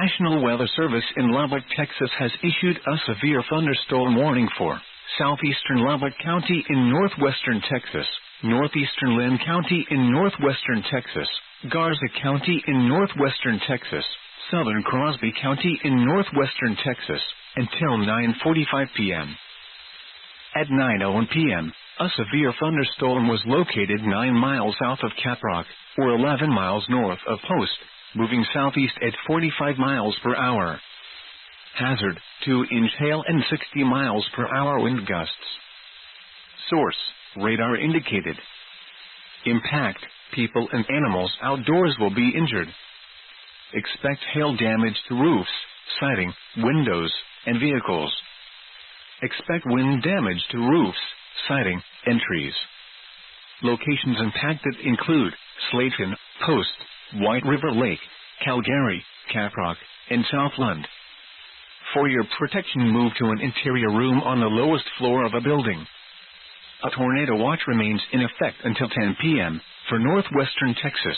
National Weather Service in Lubbock, Texas has issued a severe thunderstorm warning for southeastern Lubbock County in northwestern Texas, northeastern Lynn County in northwestern Texas, Garza County in northwestern Texas, southern Crosby County in northwestern Texas, until 9:45 p.m. At 9:01 p.m., a severe thunderstorm was located 9 miles south of Caprock, or 11 miles north of Post, moving southeast at 45 miles per hour. Hazard, 2-inch hail and 60 miles per hour wind gusts. Source, radar indicated. Impact, people and animals outdoors will be injured. Expect hail damage to roofs, siding, windows, and vehicles. Expect wind damage to roofs, siding, and trees. Locations impacted include Slayton, Post, White River Lake, Calgary, Caprock, and South Lund. For your protection, move to an interior room on the lowest floor of a building. A tornado watch remains in effect until 10 p.m. for northwestern Texas.